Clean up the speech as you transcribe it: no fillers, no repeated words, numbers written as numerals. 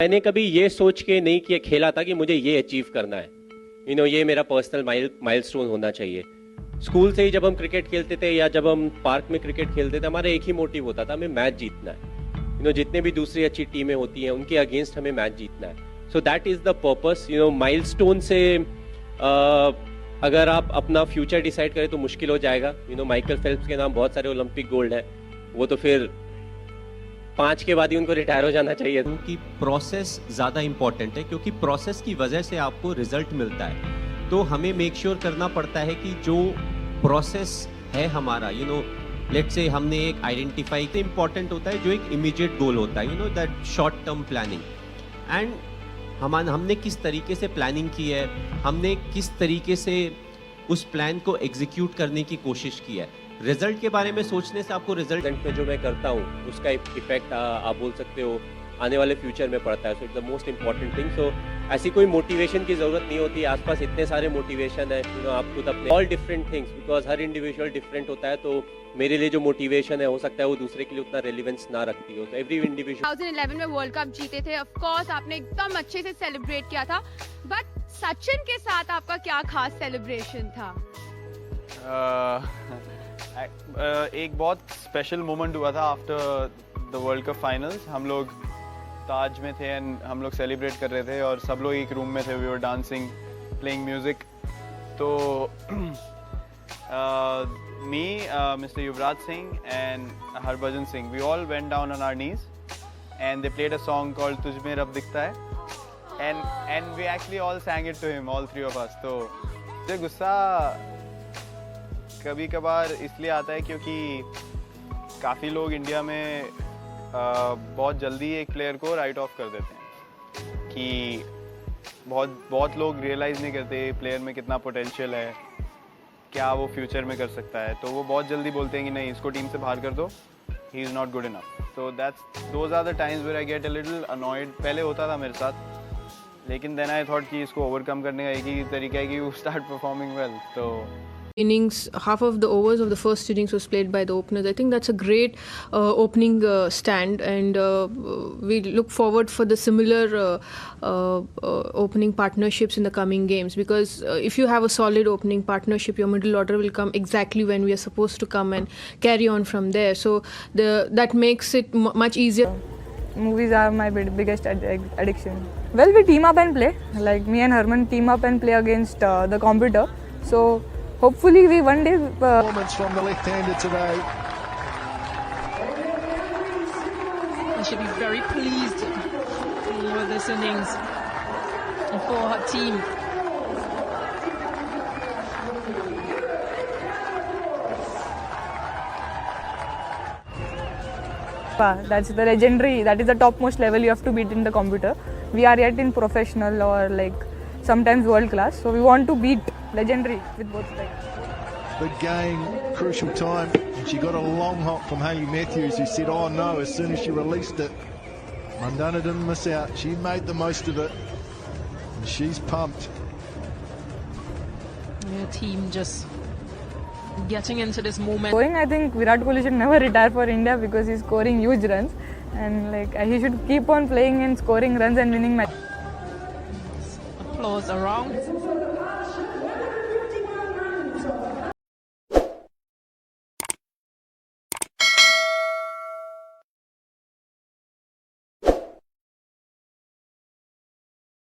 मैंने कभी ये सोच के नहीं किया खेला था कि मुझे ये अचीव करना है, ये मेरा पर्सनल माइलस्टोन होना चाहिए। स्कूल से ही जब हम क्रिकेट खेलते थे या जब हम पार्क में क्रिकेट खेलते थे, हमारा एक ही मोटिव होता था, हमें मैच जीतना है। जितने भी दूसरी अच्छी टीमें होती हैं उनके अगेंस्ट हमें मैच जीतना है। So that is the purpose. Milestone से अगर आप अपना फ्यूचर डिसाइड करें तो मुश्किल हो जाएगा। माइकल फेल्प्स के नाम बहुत सारे ओलंपिक गोल्ड है, वो तो फिर 5 के बाद ही उनको रिटायर हो जाना चाहिए। क्योंकि प्रोसेस ज़्यादा इंपॉर्टेंट है, क्योंकि प्रोसेस की वजह से आपको रिजल्ट मिलता है। तो हमें मेक श्योर करना पड़ता है कि जो प्रोसेस है हमारा, लेट्स से हमने एक आइडेंटिफाई इंपॉर्टेंट होता है, जो एक इमीडिएट गोल होता है, that short term planning. And हमने किस तरीके से प्लानिंग की है, हमने किस तरीके से उस प्लान को एग्जीक्यूट करने की कोशिश की है। रिजल्ट के बारे में सोचने से आपको रिजल्ट में जो मैं करता हूँ उसका इफेक्ट आप बोल सकते हो आने वाले फ्यूचर में पड़ता है। So it's the most important thing. So ऐसी कोई मोटिवेशन की जरूरत नहीं होती, आसपास इतने सारे मोटिवेशन है, आप खुद अपने all different things, because her individual different होता है। तो मेरे लिए जो मोटिवेशन है हो सकता है वो दूसरे के लिए उतना रेलिवेंस ना रखती हो। तो एवरी इंडिविजुअल 2011 में वर्ल्ड कप जीते थे, ऑफ कोर्स आपने एकदम अच्छे से सेलिब्रेट किया था, बट सचिन के साथ आपका क्या खास सेलिब्रेशन था? एक बहुत स्पेशल मोमेंट हुआ था after the world cup finals. हम लोग ताज में थे एंड हम लोग सेलिब्रेट कर रहे थे और सब लोग एक रूम में थे। We were dancing, playing music. तो me, mister Yuvraj Singh and Harbhajan Singh, we all went down on our knees and they played a song called तुझ में रब दिखता है and we actually all sang it to him, all three of us। तो मुझे गुस्सा कभी कभार इसलिए आता है क्योंकि काफ़ी लोग इंडिया में बहुत जल्दी एक प्लेयर को राइट ऑफ कर देते हैं कि बहुत लोग रियलाइज़ नहीं करते प्लेयर में कितना पोटेंशियल है, क्या वो फ्यूचर में कर सकता है। तो वो बहुत जल्दी बोलते हैं कि नहीं, इसको टीम से बाहर कर दो, he is not good enough. तो those are the times where I get a little annoyed. पहले होता था मेरे साथ, लेकिन देन आई थॉट कि इसको ओवरकम करने का एक ही तरीका है कि यू स्टार्ट परफॉर्मिंग वेल। तो innings, half of the overs of the first innings was played by the openers. I think that's a great opening stand, and we look forward for the similar opening partnerships in the coming games, because if you have a solid opening partnership, your middle order will come exactly when we are supposed to come and carry on from there. So that makes it much easier. Movies are my biggest addiction. Well, we team up and play. Like me and Herman team up and play against the computer. So hopefully we one day performance from the left-hander today. She should be very pleased for this innings and for her team. That's the legendary, that is the topmost level you have to beat in the computer. We are yet in professional or like sometimes world class, so we want to beat legendary with both sides. Big game, crucial time, and she got a long hop from Hayley Matthews, who said, "Oh no!" as soon as she released it. Mandana didn't miss out. She made the most of it, and she's pumped. Your team just getting into this moment. I think Virat Kohli should never retire for India because he's scoring huge runs, and like he should keep on playing and scoring runs and winning matches. Applause around.